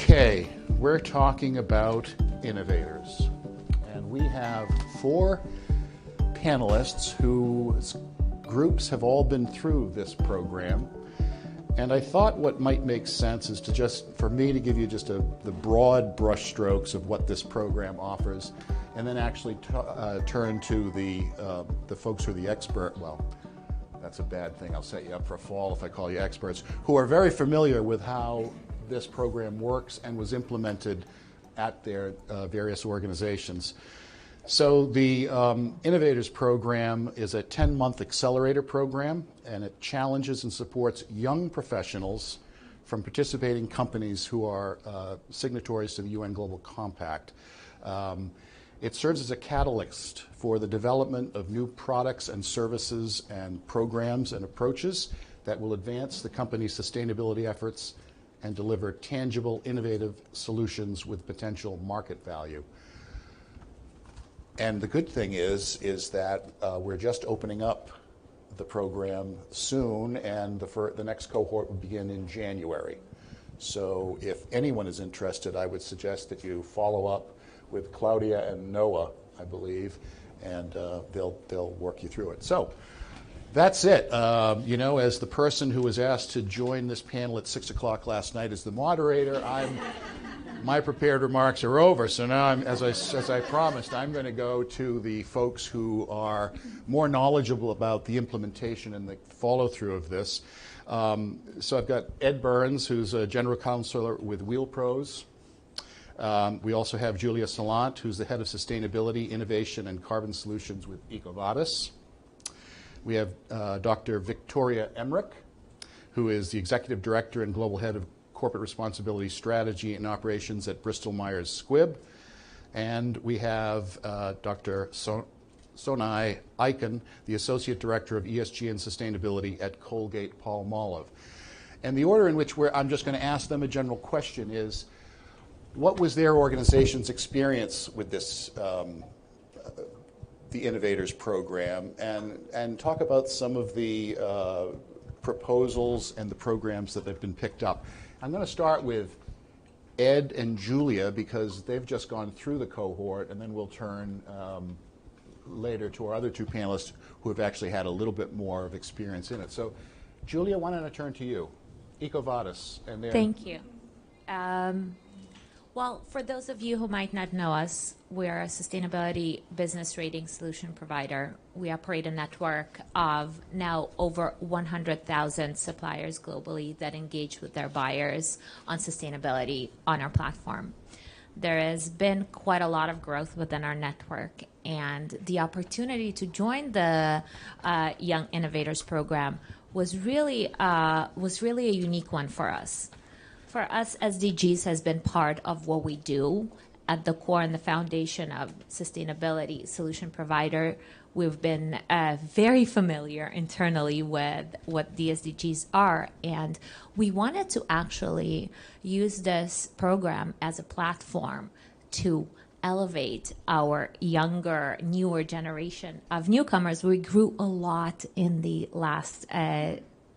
Okay, we're talking about innovators, and we have 4 panelists whose groups have all been through this program. And I thought what might make sense is for me to give you just the broad brushstrokes of what this program offers, and then actually turn to the folks who are the expert. Well, that's a bad thing. I'll set you up for a fall if I call you experts, who are very familiar with how this program works and was implemented at their various organizations. So the Innovators Program is a 10-month accelerator program, and it challenges and supports young professionals from participating companies who are signatories to the UN Global Compact. It serves as a catalyst for the development of new products and services and programs and approaches that will advance the company's sustainability efforts and deliver tangible, innovative solutions with potential market value. And the good thing is that we're just opening up the program soon, and the next cohort will begin in January. So if anyone is interested, I would suggest that you follow up with Claudia and Noah, I believe, and they'll work you through it. So that's it. As the person who was asked to join this panel at 6 o'clock last night as the moderator, my prepared remarks are over. So now, as I promised, I'm going to go to the folks who are more knowledgeable about the implementation and the follow-through of this. So I've got Ed Burns, who's a general counselor with Wheel Pros. We also have Julia Salant, who's the head of sustainability, innovation, and carbon solutions with EcoVadis. We have Dr. Victoria Emerick, who is the executive director and global head of corporate responsibility strategy and operations at Bristol Myers Squibb. And we have Dr. Sonay Aykan, the associate director of ESG and sustainability at Colgate-Palmolive. And the order in which I'm just going to ask them a general question is, what was their organization's experience with this, the Innovators Program, and talk about some of the proposals and the programs that have been picked up. I'm going to start with Ed and Julia because they've just gone through the cohort, and then we'll turn later to our other 2 panelists who have actually had a little bit more of experience in it. So, Julia, why don't I turn to you? EcoVadis. Thank you. Well, for those of you who might not know us, we're a sustainability business rating solution provider. We operate a network of now over 100,000 suppliers globally that engage with their buyers on sustainability on our platform. There has been quite a lot of growth within our network, and the opportunity to join the Young Innovators Program was really a unique one for us. For us, SDGs has been part of what we do at the core and the foundation of sustainability solution provider. We've been very familiar internally with what the SDGs are, and we wanted to actually use this program as a platform to elevate our younger, newer generation of newcomers. We grew a lot in the last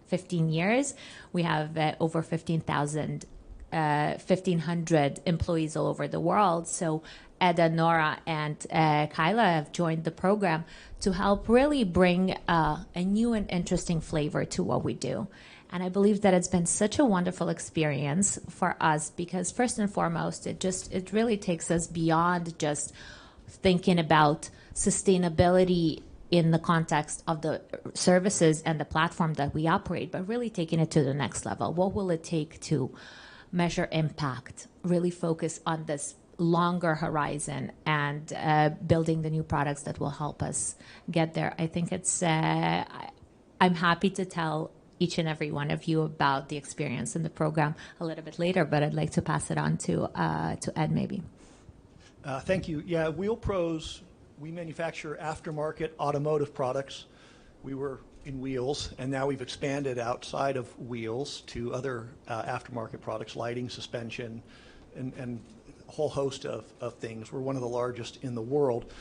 15 years. We have over 1,500 employees all over the world. So Eda, Nora, and Kyla have joined the program to help really bring a new and interesting flavor to what we do. And I believe that it's been such a wonderful experience for us because first and foremost, it really takes us beyond just thinking about sustainability in the context of the services and the platform that we operate, but really taking it to the next level. What will it take to measure impact, really focus on this longer horizon and building the new products that will help us get there? I think I'm happy to tell each and every one of you about the experience in the program a little bit later, but I'd like to pass it on to Ed maybe. Thank you. Yeah, Wheel Pros, we manufacture aftermarket automotive products. We were in wheels, and now we've expanded outside of wheels to other aftermarket products, lighting, suspension, and a whole host of things. We're one of the largest in the world.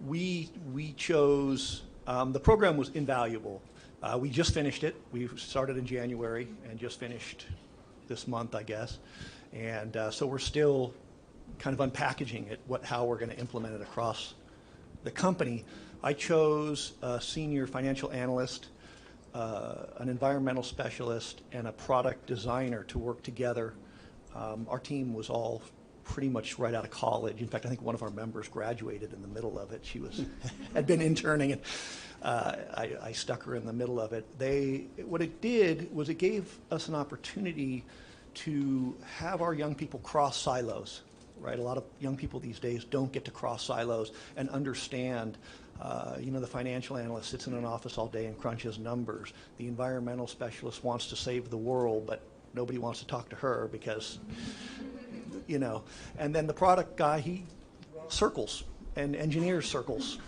We chose, the program was invaluable. We just finished it. We started in January and just finished this month, I guess. And so we're still kind of unpackaging it, how we're going to implement it across the company. I chose a senior financial analyst, an environmental specialist, and a product designer to work together. Our team was all pretty much right out of college. In fact, I think one of our members graduated in the middle of it. She had been interning, and I stuck her in the middle of it. What it did was it gave us an opportunity to have our young people cross silos, right? A lot of young people these days don't get to cross silos and understand. The financial analyst sits in an office all day and crunches numbers. The environmental specialist wants to save the world, but nobody wants to talk to her because, and then the product guy, he circles and engineers circles.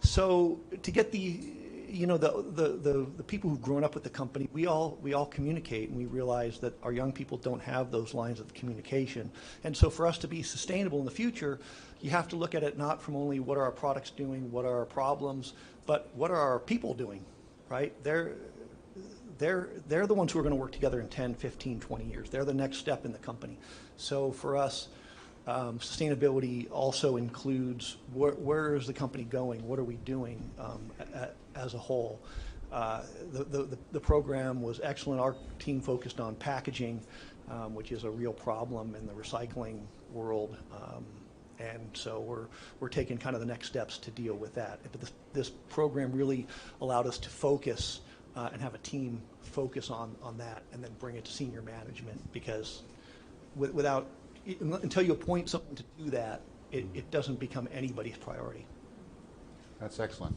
So to get the people who've grown up with the company, we all communicate, and we realize that our young people don't have those lines of communication. And so for us to be sustainable in the future, you have to look at it not from only what are our products doing, what are our problems, but what are our people doing, right? They're the ones who are going to work together in 10, 15, 20 years. They're the next step in the company. So for us, sustainability also includes where is the company going? What are we doing as a whole? The program was excellent. Our team focused on packaging, which is a real problem in the recycling world. And so we're taking kind of the next steps to deal with that. But this program really allowed us to focus and have a team focus on that, and then bring it to senior management, because until you appoint someone to do that, it doesn't become anybody's priority. That's excellent.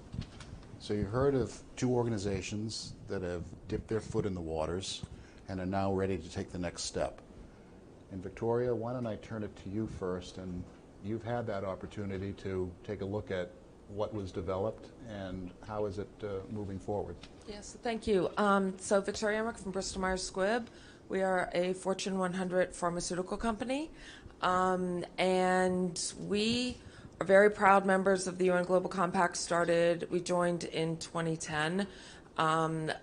So you heard of two organizations that have dipped their foot in the waters and are now ready to take the next step. And Victoria, why don't I turn it to you first, and you've had that opportunity to take a look at what was developed and how is it moving forward. Yes, thank you. So Victoria Emerick from Bristol Myers Squibb. We are a Fortune 100 pharmaceutical company, and we are very proud members of the UN Global Compact. We joined in 2010.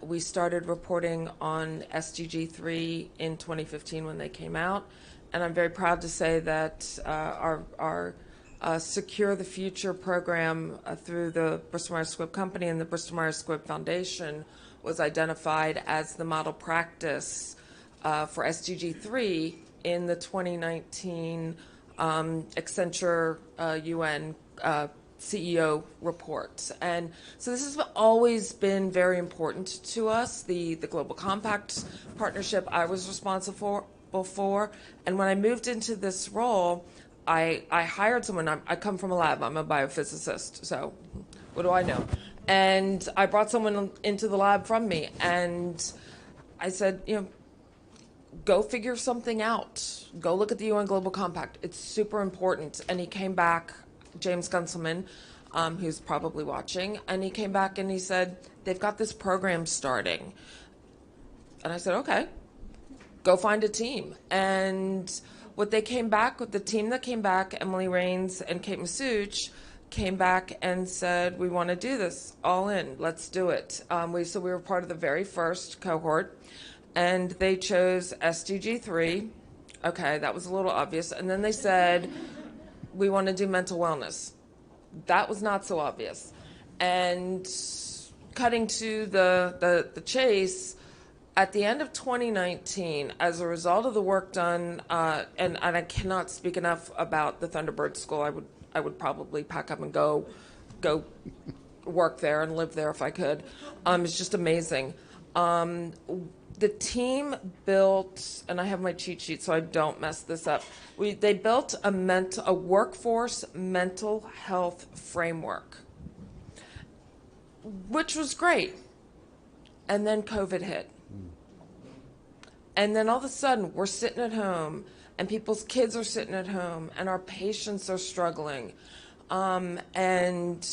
We started reporting on SDG 3 in 2015 when they came out, and I'm very proud to say that our Secure the Future program through the Bristol Myers Squibb Company and the Bristol Myers Squibb Foundation was identified as the model practice for SDG 3 in the 2019 Accenture UN CEO report. And so this has always been very important to us. The Global Compact partnership I was responsible for. And when I moved into this role, I hired someone. I come from a lab. I'm a biophysicist, so what do I know? And I brought someone into the lab from me, and I said, go figure something out. Go look at the UN Global Compact. It's super important. And he came back, James Gunselman, who's probably watching, and he came back and he said, they've got this program starting. And I said, okay, go find a team. And what they came back with, the team that came back, Emily Rains and Kate Masuch, came back and said, we want to do this all in. Let's do it. So we were part of the very first cohort, and they chose SDG 3. Okay, that was a little obvious. And then they said, we want to do mental wellness. That was not so obvious. And cutting to the chase, at the end of 2019, as a result of the work done, and I cannot speak enough about the Thunderbird School. I would probably pack up and go work there and live there if I could. It's just amazing. The team built, and I have my cheat sheet so I don't mess this up. They built a workforce mental health framework, which was great. And then COVID hit. And then all of a sudden, we're sitting at home, and people's kids are sitting at home, and our patients are struggling. And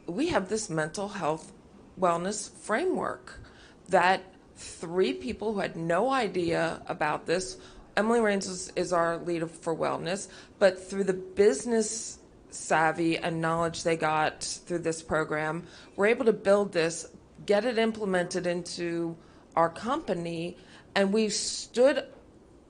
we have this mental health wellness framework that 3 people who had no idea about this, Emily Rains is our lead for wellness, but through the business savvy and knowledge they got through this program, we're able to build this, get it implemented into our company, and we've stood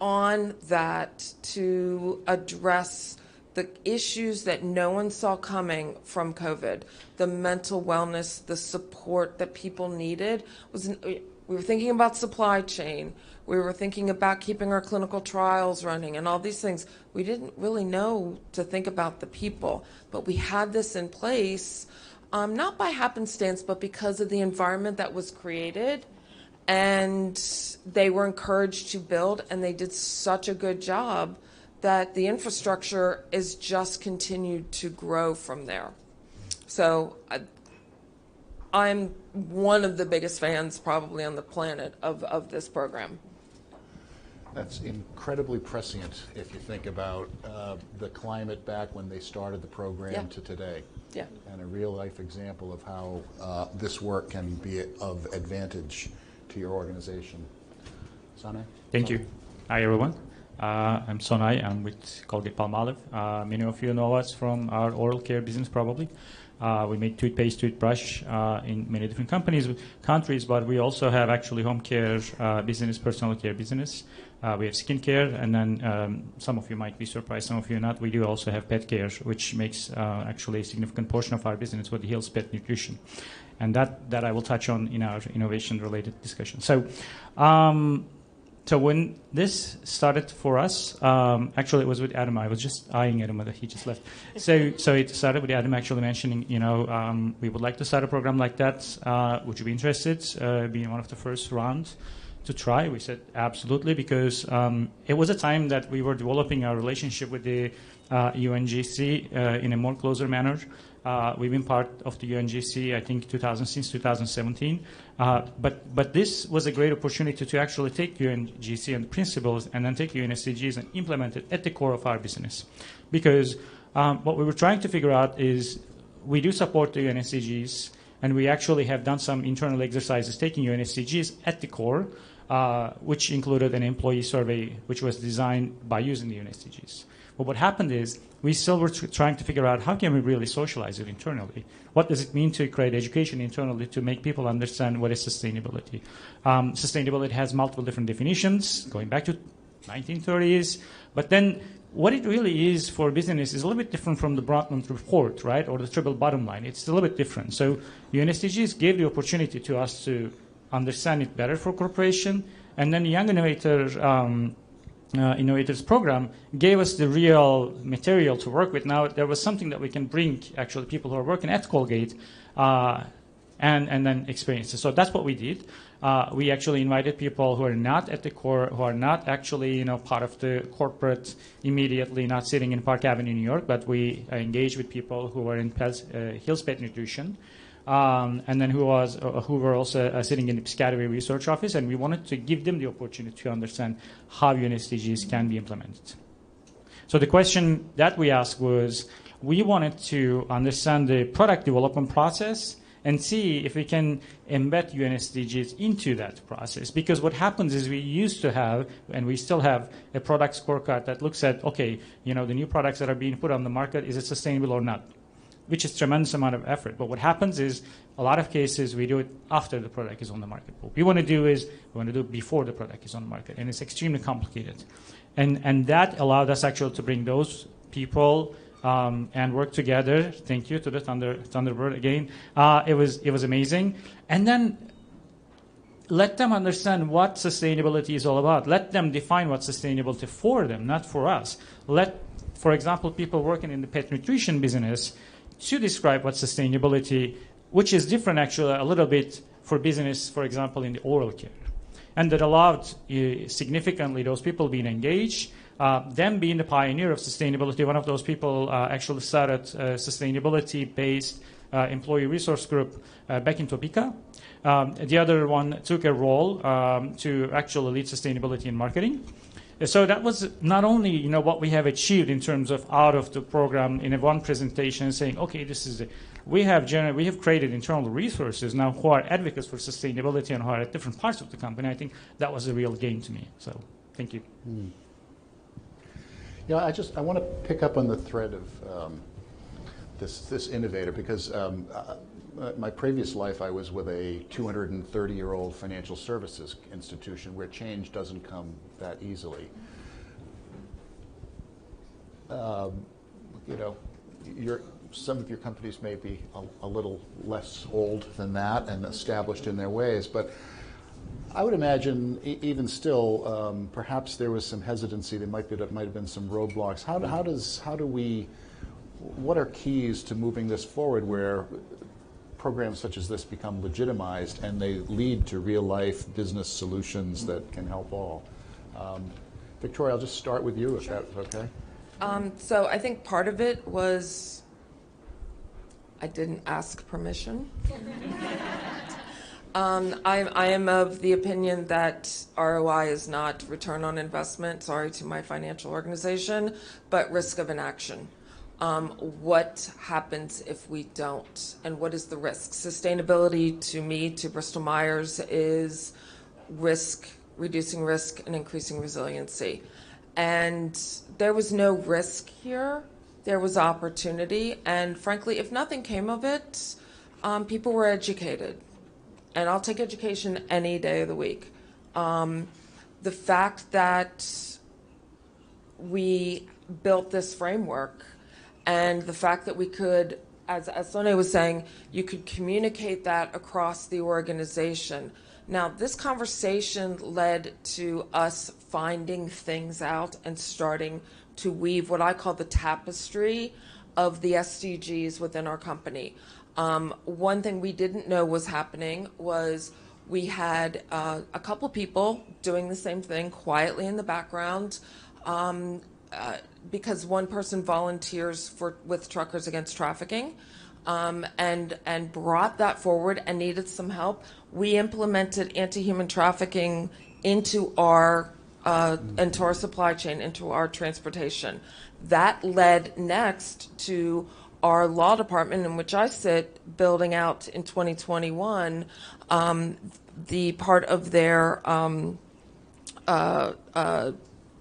on that to address the issues that no one saw coming from COVID, the mental wellness, the support that people needed. We were thinking about supply chain. We were thinking about keeping our clinical trials running and all these things. We didn't really know to think about the people, but we had this in place, not by happenstance, but because of the environment that was created. And they were encouraged to build, and they did such a good job that the infrastructure is just continued to grow from there. So I'm one of the biggest fans probably on the planet of this program. That's incredibly prescient if you think about the climate back when they started the program to today. Yeah. And a real life example of how this work can be of advantage to your organization. Sonay? Thank you. Hi, everyone. I'm Sonay. I'm with Colgate-Palmolive. Many of you know us from our oral care business, probably. We make toothpaste, toothbrush in many different countries, but we also have actually home care business, personal care business. We have skincare, and then some of you might be surprised, some of you not. We do also have pet care, which makes actually a significant portion of our business with the Hills Pet Nutrition. And that I will touch on in our innovation-related discussion. So when this started for us, actually it was with Adam. I was just eyeing Adam, but he just left. So it started with Adam actually mentioning, we would like to start a program like that. Would you be interested being one of the first rounds to try? We said absolutely, because it was a time that we were developing our relationship with the UNGC in a more closer manner. We've been part of the UNGC, I think, since 2017. But this was a great opportunity to actually take UNGC and principles and then take SDGs and implement it at the core of our business. Because what we were trying to figure out is we do support the SDGs, and we actually have done some internal exercises taking SDGs at the core, which included an employee survey, which was designed by using the SDGs. But what happened is we still were trying to figure out how can we really socialize it internally. What does it mean to create education internally to make people understand what is sustainability? Sustainability has multiple different definitions going back to 1930s. But then what it really is for business is a little bit different from the Brundtland report, right, or the triple bottom line. It's a little bit different. So UNSDGs gave the opportunity to us to understand it better for corporation, and then the Young Innovators program gave us the real material to work with. Now there was something that we can bring actually people who are working at Colgate and then experience it. So that's what we did. We actually invited people who are not at the core, who are not actually part of the corporate immediately, not sitting in Park Avenue, New York, but we engaged with people who were in Hills Pet Nutrition. And then who were also sitting in the Piscataway Research Office, and we wanted to give them the opportunity to understand how SDGs can be implemented. So the question that we asked was, we wanted to understand the product development process and see if we can embed SDGs into that process. Because what happens is we used to have, and we still have, a product scorecard that looks at, okay, the new products that are being put on the market, is it sustainable or not? Which is a tremendous amount of effort. But what happens is, a lot of cases, we do it after the product is on the market. What we want to do is, we want to do it before the product is on the market. And it's extremely complicated. And that allowed us actually to bring those people and work together. Thank you to the Thunderbird again. It was amazing. And then let them understand what sustainability is all about. Let them define what's sustainability for them, not for us. Let, for example, people working in the pet nutrition business to describe what sustainability, which is different actually a little bit for business, for example, in the oral care. And that allowed significantly those people being engaged, them being the pioneer of sustainability. One of those people actually started a sustainability-based employee resource group back in Topeka. The other one took a role to actually lead sustainability in marketing. So that was not only what we have achieved in terms of out of the program in one presentation, saying, okay, this is it. We have created internal resources now who are advocates for sustainability and who are at different parts of the company. I think that was a real gain to me. So thank you. I want to pick up on the thread of this innovator, because my previous life, I was with a 230-year-old financial services institution where change doesn't come that easily. You know, some of your companies may be a little less old than that and established in their ways, but I would imagine even still, perhaps there was some hesitancy. There might have been some roadblocks. What are keys to moving this forward where programs such as this become legitimized and they lead to real life business solutions that can help all? Victoria, I'll just start with you, if that's okay. So I think part of it was I didn't ask permission. I am of the opinion that ROI is not return on investment, sorry to my financial organization, but risk of inaction. What happens if we don't? And what is the risk? Sustainability to me, to Bristol Myers, is risk, reducing risk and increasing resiliency. And there was no risk here. There was opportunity. And frankly, if nothing came of it, people were educated. And I'll take education any day of the week. The fact that we built this framework and the fact that we could, as Sonay was saying, you could communicate that across the organization. Now, this conversation led to us finding things out and starting to weave what I call the tapestry of the SDGs within our company. One thing we didn't know was happening was we had a couple people doing the same thing quietly in the background because one person volunteers with Truckers Against Trafficking and brought that forward and needed some help. We implemented anti-human trafficking into our supply chain, into our transportation. That led next to our law department, in which I sit, building out in 2021 the part of their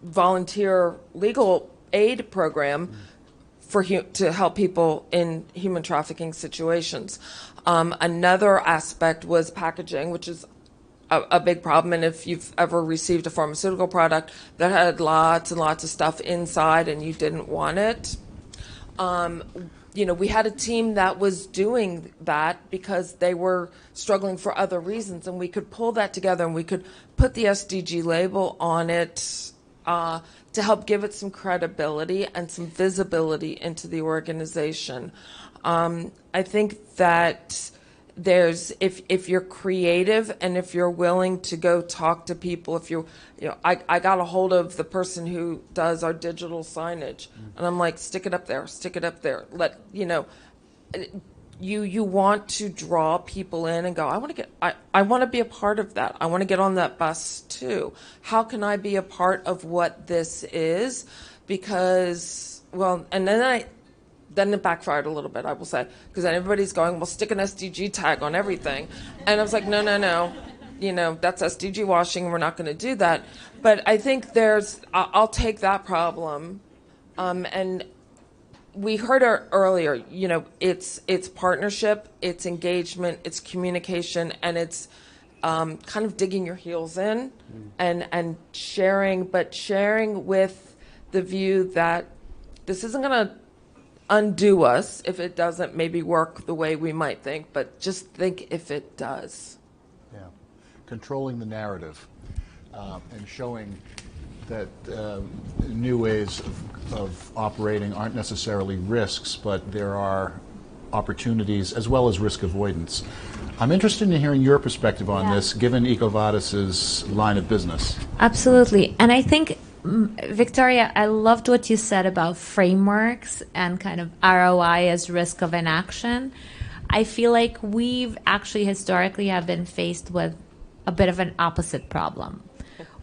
volunteer legal aid program to help people in human trafficking situations. Another aspect was packaging, which is a big problem. And if you've ever received a pharmaceutical product that had lots and lots of stuff inside and you didn't want it, we had a team that was doing that because they were struggling for other reasons, and we could pull that together and we could put the SDG label on it to help give it some credibility and some visibility into the organization. I think that if you're creative and if you're willing to go talk to people, I got a hold of the person who does our digital signage, and I'm like, stick it up there. You want to draw people in and go, I want to be a part of that. I want to get on that bus too. How can I be a part of what this is? Because, then it backfired a little bit, I will say, because then everybody's going, well, stick an SDG tag on everything. And I was like, no. That's SDG washing, and we're not going to do that. But I think I'll take that problem. And we heard earlier, it's partnership, it's engagement, it's communication, and it's kind of digging your heels in and sharing with the view that this isn't going to undo us if it doesn't maybe work the way we might think, but just think if it does. Yeah, controlling the narrative and showing that new ways of operating aren't necessarily risks, but there are opportunities as well as risk avoidance. I'm interested in hearing your perspective on this, given EcoVadis's line of business. Absolutely. And I think, Victoria, I loved what you said about frameworks and kind of ROI as risk of inaction. I feel like we've actually historically have been faced with a bit of an opposite problem.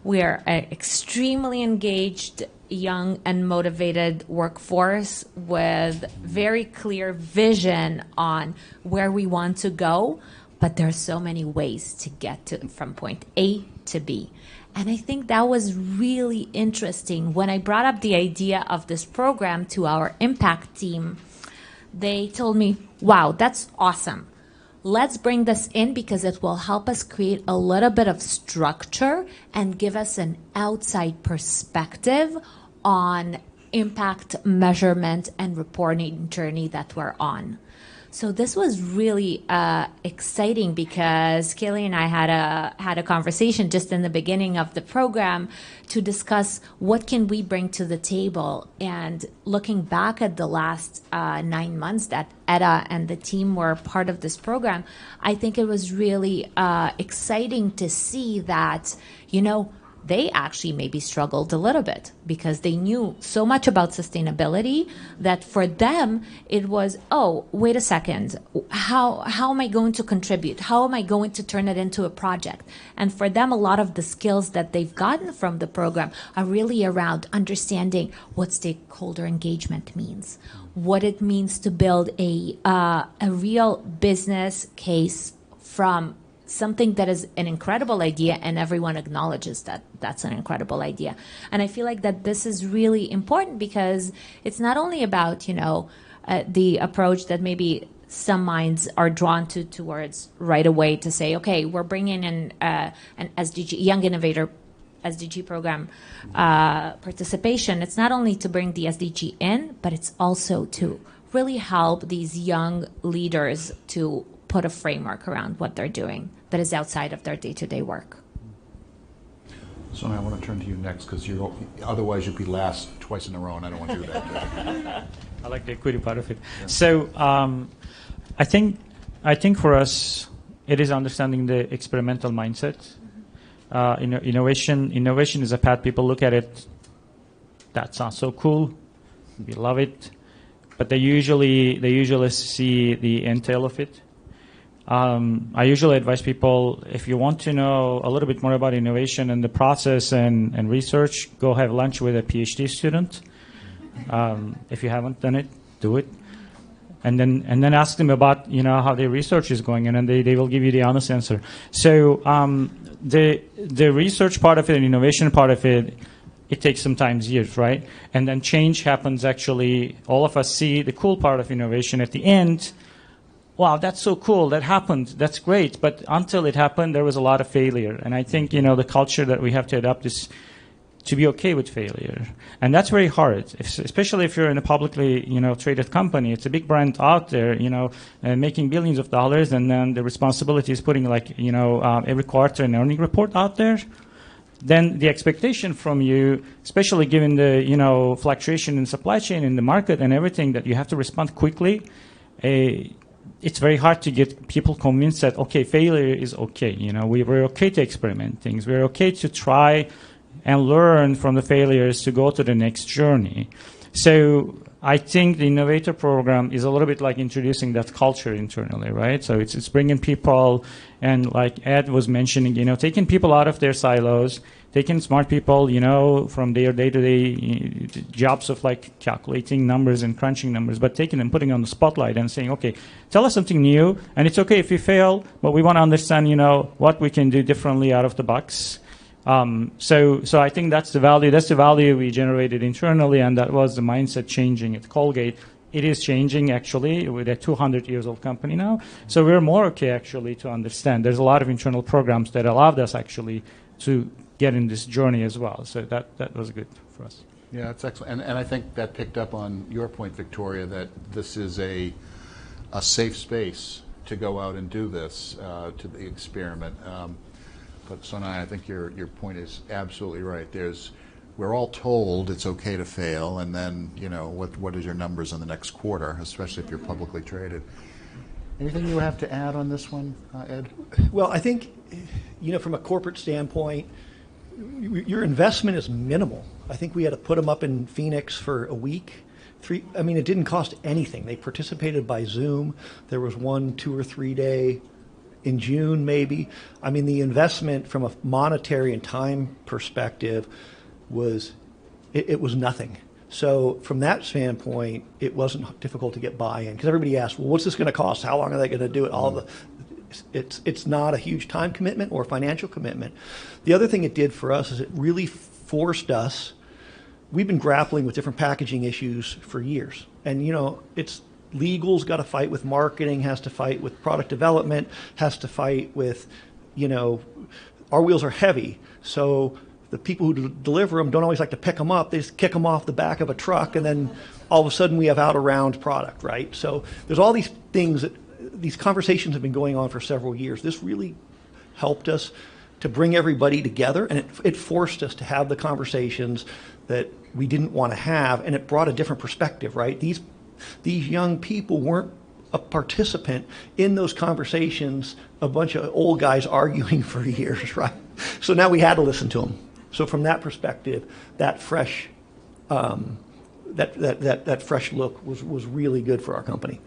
We're an extremely engaged, young, and motivated workforce with very clear vision on where we want to go, but there are so many ways to get from point A to B. And I think that was really interesting. When I brought up the idea of this program to our impact team, they told me, wow, that's awesome. let's bring this in because it will help us create a little bit of structure and give us an outside perspective on impact measurement and reporting journey that we're on. So this was really exciting because Kaylee and I had a conversation just in the beginning of the program to discuss what can we bring to the table. And looking back at the last 9 months that Etta and the team were part of this program, I think it was really exciting to see that, they actually maybe struggled a little bit because they knew so much about sustainability that for them it was, oh, wait a second, how am I going to contribute? How am I going to turn it into a project? And for them, a lot of the skills that they've gotten from the program are really around understanding what stakeholder engagement means, what it means to build a real business case from something that is an incredible idea and everyone acknowledges that that's an incredible idea. And I feel like that this is really important because it's not only about, the approach that maybe some minds are drawn towards right away to say, okay, we're bringing in an SDG, Young Innovator SDG program participation. It's not only to bring the SDG in, but it's also to really help these young leaders to put a framework around what they're doing that is outside of their day-to-day work. So I want to turn to you next because otherwise you'll be last twice in a row, and I don't want to do that. I like the equity part of it. Yeah. So I think for us it is understanding the experimental mindset. Innovation is a path. People look at it. That sounds so cool. We love it, but they usually see the entail of it. I usually advise people, if you want to know a little bit more about innovation and the process and research, go have lunch with a PhD student. If you haven't done it, do it. And then ask them about, how their research is going, and then they will give you the honest answer. So the research part of it and innovation part of it, it takes sometimes years, right? And then change happens actually. All of us see the cool part of innovation at the end. Wow, that's so cool. That happened. That's great. But until it happened, there was a lot of failure. And I think, the culture that we have to adopt is to be okay with failure. And that's very hard, especially if you're in a publicly, traded company. It's a big brand out there, making billions of dollars. And then the responsibility is putting every quarter an earning report out there. Then the expectation from you, especially given the, fluctuation in supply chain in the market and everything, that you have to respond quickly. It's very hard to get people convinced that, okay, failure is okay. We're okay to experiment things. We're okay to try and learn from the failures to go to the next journey. So I think the Innovator program is a little bit like introducing that culture internally, right? So it's bringing people, and like Ed was mentioning, taking people out of their silos, taking smart people, from their day-to-day jobs of calculating numbers and crunching numbers, but taking them, putting on the spotlight and saying, okay, tell us something new, and it's okay if we fail, but we want to understand, what we can do differently out of the box. So I think that's the value. That's the value we generated internally, and that was the mindset changing at Colgate. It is changing, actually. We're a 200-years-old company now, so we're more okay, actually, to understand. There's a lot of internal programs that allowed us, actually, to get in this journey as well. So that was good for us. Yeah, that's excellent. And I think that picked up on your point, Victoria, that this is a safe space to go out and do this, to the experiment. But Sonay, I think your point is absolutely right. We're all told it's okay to fail, and then, what is your numbers in the next quarter, especially if you're publicly traded. Anything you have to add on this one, Ed? Well, I think, from a corporate standpoint, your investment is minimal. I think we had to put them up in Phoenix for a week. It didn't cost anything. They participated by Zoom. There was 1, 2, or 3 day in June, maybe. The investment from a monetary and time perspective was nothing. So from that standpoint, it wasn't difficult to get buy-in, because everybody asked, well, what's this going to cost? How long are they going to do it? It's not a huge time commitment or financial commitment. The other thing it did for us is it really forced us. We've been grappling with different packaging issues for years, and legal's got to fight with marketing, has to fight with product development, has to fight with, our wheels are heavy. So the people who deliver them don't always like to pick them up. They just kick them off the back of a truck, and then all of a sudden we have out-of-round product, right? So there's all these things these conversations have been going on for several years. This really helped us to bring everybody together, and it forced us to have the conversations that we didn't want to have, and it brought a different perspective, right? These young people weren't a participant in those conversations, a bunch of old guys arguing for years, right? So now we had to listen to them. So from that perspective, that fresh that fresh look was really good for our company.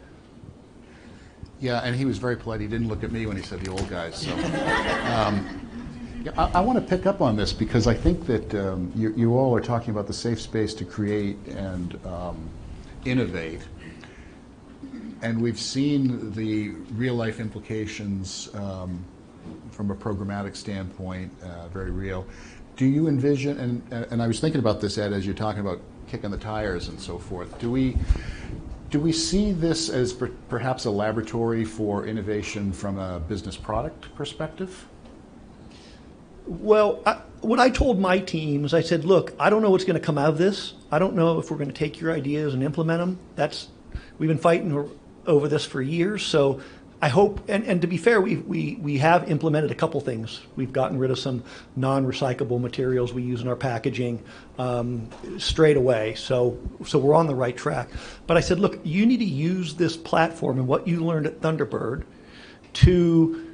Yeah, and he was very polite. He didn't look at me when he said the old guys. So, I want to pick up on this because I think that you all are talking about the safe space to create and innovate. And we've seen the real-life implications from a programmatic standpoint, very real. Do you envision, and I was thinking about this, Ed, as you're talking about kicking the tires and so forth, do we see this as perhaps a laboratory for innovation from a business product perspective? Well, what I told my team is I said, look, I don't know what's going to come out of this. I don't know if we're going to take your ideas and implement them. We've been fighting over this for years, so I hope, and to be fair, we have implemented a couple things. We've gotten rid of some non-recyclable materials we use in our packaging straight away, so we're on the right track. But I said, look, you need to use this platform and what you learned at Thunderbird to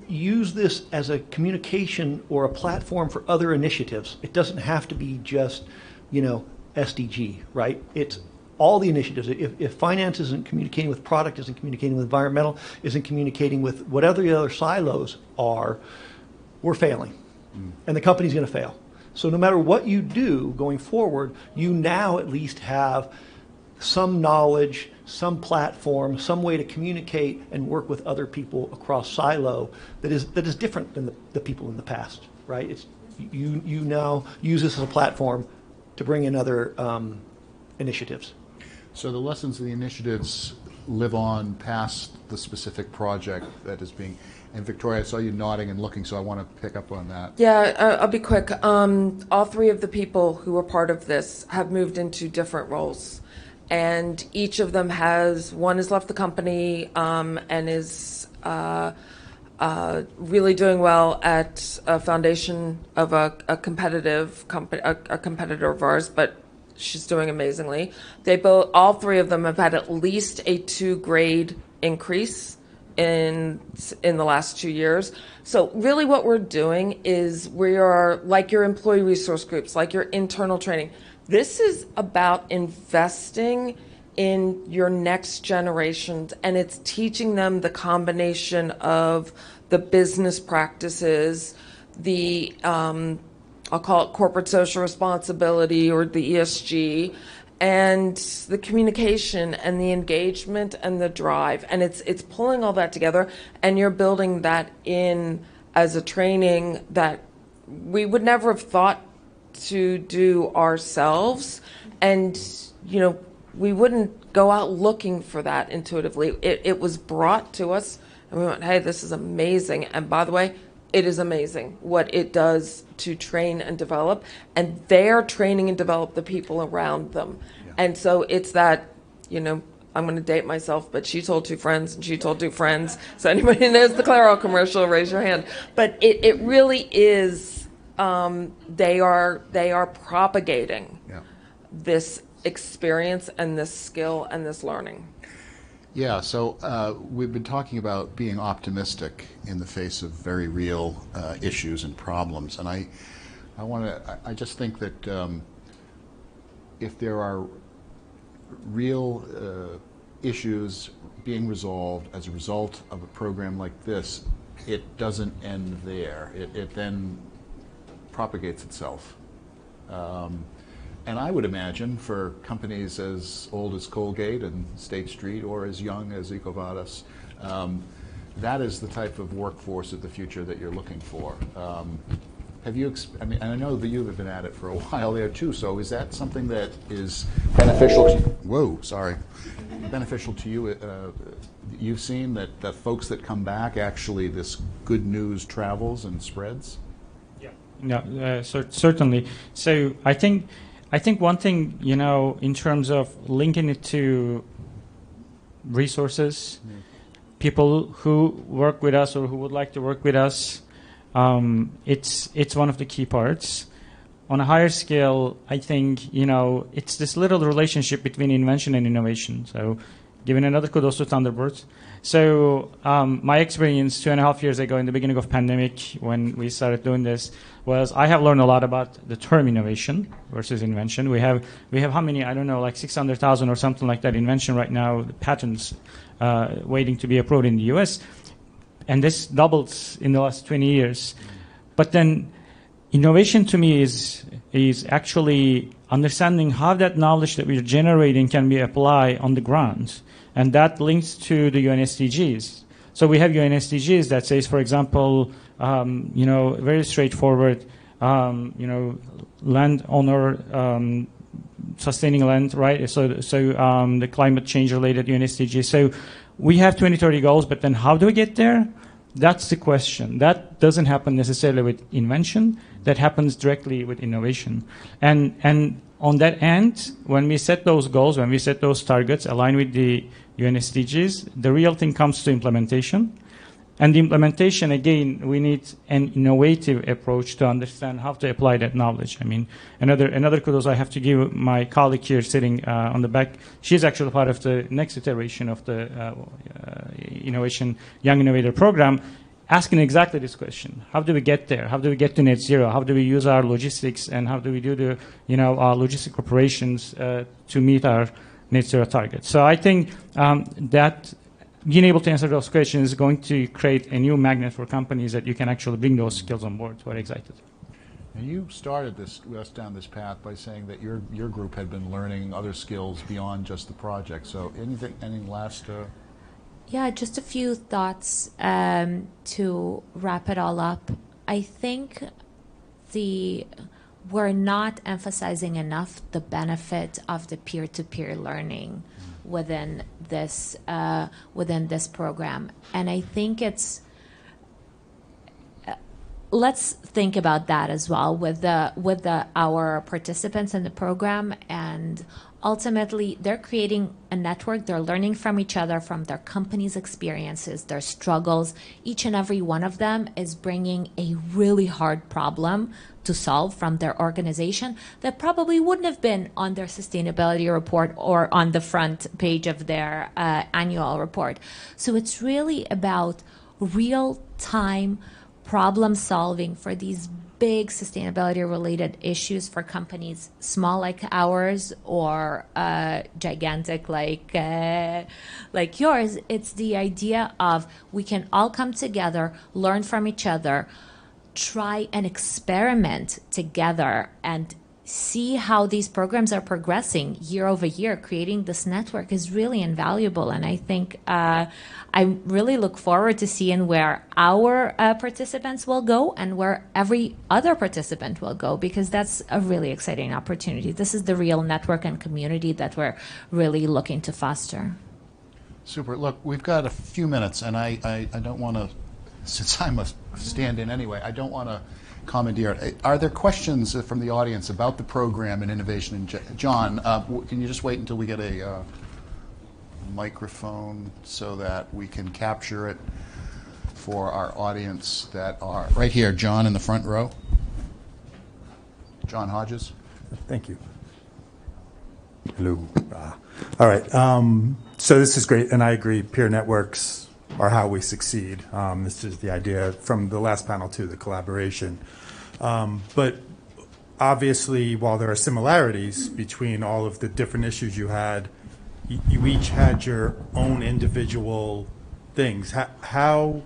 use this as a communication or a platform for other initiatives. It doesn't have to be just, SDG, right? It's all the initiatives. If finance isn't communicating with product, isn't communicating with environmental, isn't communicating with whatever the other silos are, we're failing. And the company's going to fail. So no matter what you do going forward, you now at least have some knowledge, some platform, some way to communicate and work with other people across silo that is different than the people in the past, right? It's you now use this as a platform to bring in other initiatives. So the lessons of the initiatives live on past the specific project that is being, and Victoria, I saw you nodding and looking, so I want to pick up on that. Yeah, I'll be quick. All three of the people who were part of this have moved into different roles. And each of them one has left the company and is really doing well at a foundation of a competitor of ours, but she's doing amazingly. All three of them have had at least a 2-grade increase in the last 2 years. So really what we're doing is we are like your employee resource groups, like your internal training. This is about investing in your next generations, and it's teaching them the combination of the business practices, the I'll call it corporate social responsibility or the ESG, and the communication and the engagement and the drive. And it's pulling all that together, and you're building that in as a training that we would never have thought to do ourselves. And, we wouldn't go out looking for that intuitively. It was brought to us, and we went, hey, this is amazing. And by the way, it is amazing what it does to train and develop, and they're training and develop the people around them. Yeah. And so it's that, I'm going to date myself, but she told 2 friends and she told 2 friends. So anybody who knows the Clairol commercial, raise your hand. But it really is, they are propagating this experience and this skill and this learning. Yeah, so we've been talking about being optimistic in the face of very real issues and problems, and I just think that if there are real issues being resolved as a result of a program like this, it doesn't end there. It then propagates itself. And I would imagine for companies as old as Colgate and State Street or as young as EcoVadis, that is the type of workforce of the future that you're looking for. Have you, I mean, and I know that you have been at it for a while there too, so is that something that is beneficial to, beneficial to you? You've seen that the folks that come back, actually this good news travels and spreads? Yeah. No, certainly. So I think one thing, you know, in terms of linking it to resources, people who work with us or who would like to work with us, it's one of the key parts. On a higher scale, I think, you know, it's this little relationship between invention and innovation. So giving another kudos to Thunderbirds. So my experience 2.5 years ago in the beginning of pandemic when we started doing this was I have learned a lot about the term innovation versus invention. We have how many, I don't know, like 600,000 or something like that invention right now, the patents waiting to be approved in the US. And this doubles in the last 20 years. But then innovation to me is actually understanding how that knowledge that we're generating can be applied on the ground. And that links to the UN SDGs. So we have UN SDGs that says, for example, you know, very straightforward, you know, landowner, sustaining land, right? So the climate change related UN SDGs. So we have 2030 goals, but then how do we get there? That's the question. That doesn't happen necessarily with invention. That happens directly with innovation. And on that end, when we set those goals, when we set those targets, align with the UN SDGs, the real thing comes to implementation. And the implementation, again, we need an innovative approach to understand how to apply that knowledge. I mean, another kudos I have to give my colleague here sitting on the back. She's actually part of the next iteration of the Innovation Young Innovator Program, asking exactly this question. How do we get there? How do we get to net zero? How do we use our logistics and how do we do the, you know, our logistic operations to meet our net zero target? So I think that being able to answer those questions is going to create a new magnet for companies that you can actually bring those skills on board. We're excited. And you started us down this path by saying that your group had been learning other skills beyond just the project. So any last? Yeah, just a few thoughts to wrap it all up. I think we're not emphasizing enough the benefit of the peer-to-peer learning within this program, and I think it's. Let's think about that as well with our participants in the program, and ultimately they're creating a network. They're learning from each other, from their company's experiences, their struggles. Each and every one of them is bringing a really hard problem to solve from their organization that probably wouldn't have been on their sustainability report or on the front page of their annual report. So it's really about real-time problem solving for these big sustainability related issues for companies small like ours or gigantic like yours. It's the idea of we can all come together, learn from each other, try and experiment together and see how these programs are progressing year over year. Creating this network is really invaluable, and I think I really look forward to seeing where our participants will go and where every other participant will go, because that's a really exciting opportunity. This is the real network and community that we're really looking to foster. Super. Look, we've got a few minutes, and I don't want to, since I must stand in anyway, I don't want to commandeer. Are there questions from the audience about the program and innovation? And John, can you just wait until we get a microphone so that we can capture it for our audience that are right here? John in the front row. John Hodges. Thank you. Hello. All right. So this is great, and I agree. Peer networks are how we succeed. This is the idea from the last panel too, the collaboration. But obviously, while there are similarities between all of the different issues you had, you each had your own individual things. How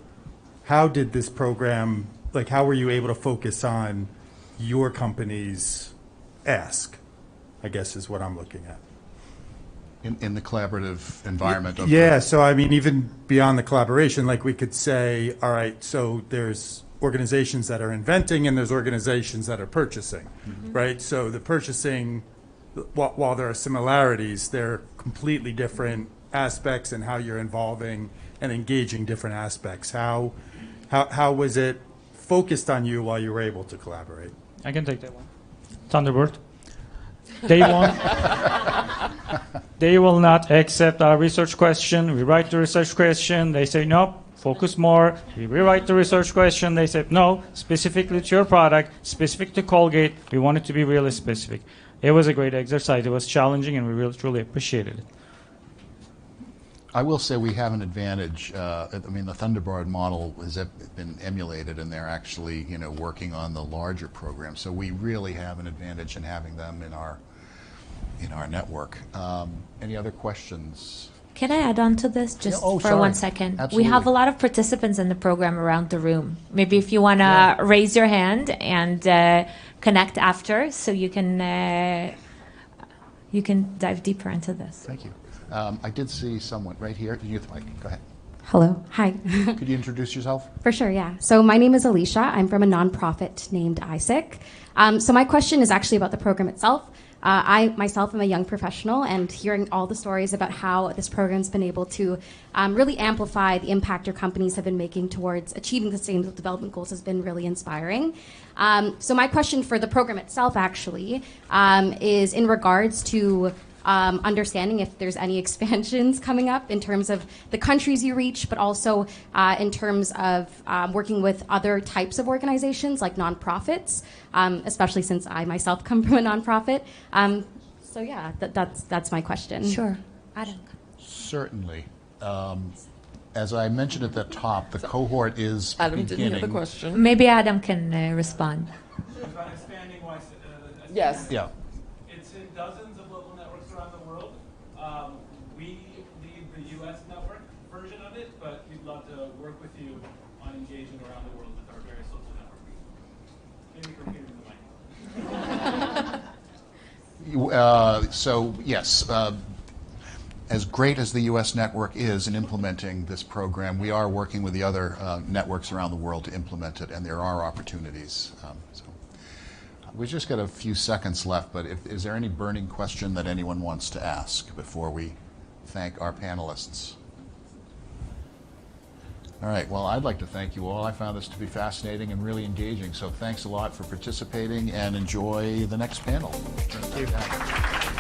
did this program, like how were you able to focus on your company's ask, I guess is what I'm looking at. In the collaborative environment of yeah, so I mean, even beyond the collaboration, like we could say, all right, so there's organizations that are inventing and there's organizations that are purchasing, right? So the purchasing, while there are similarities, they're completely different aspects in how you're involving and engaging different aspects. How was it focused on you while you were able to collaborate? I can take that one. Thunderbird. They will not accept our research question. We write the research question. They say, nope, focus more. We rewrite the research question. They say, no, specifically to your product, specific to Colgate. We want it to be really specific. It was a great exercise. It was challenging, and we really, truly appreciated it. I will say we have an advantage. I mean, the Thunderbird model has been emulated, and they're actually, working on the larger program. So we really have an advantage in having them in our network. Any other questions? Can I add on to this just for sorry. 1 second? Absolutely. We have a lot of participants in the program around the room. Maybe if you want to raise your hand and connect after, so you can dive deeper into this. Thank you. I did see someone right here. Youth mic. Go ahead. Hello. Hi. Could you introduce yourself? For sure, yeah. So my name is Alicia. I'm from a nonprofit named ISIC. So my question is actually about the program itself. I myself am a young professional, and hearing all the stories about how this program's been able to really amplify the impact your companies have been making towards achieving the Sustainable Development Goals has been really inspiring. So my question for the program itself actually is in regards to understanding if there's any expansions coming up in terms of the countries you reach, but also in terms of working with other types of organizations like nonprofits, especially since I myself come from a nonprofit. So yeah, that's my question. Sure. Adam. Certainly. As I mentioned at the top, the cohort is Adam beginning. didn't hear the question. Maybe Adam can respond. About expanding wise, Yes. Yeah. it's in dozens of local networks around the world. We lead the U.S. network version of it, but we'd love to work with you on engaging around the world with our various local networks. Maybe from here to the mic. So yes, as great as the U.S. network is in implementing this program, we are working with the other networks around the world to implement it, and there are opportunities. We've just got a few seconds left, but is there any burning question that anyone wants to ask before we thank our panelists? All right, well, I'd like to thank you all. I found this to be fascinating and really engaging, so thanks a lot for participating, and enjoy the next panel. Thank you.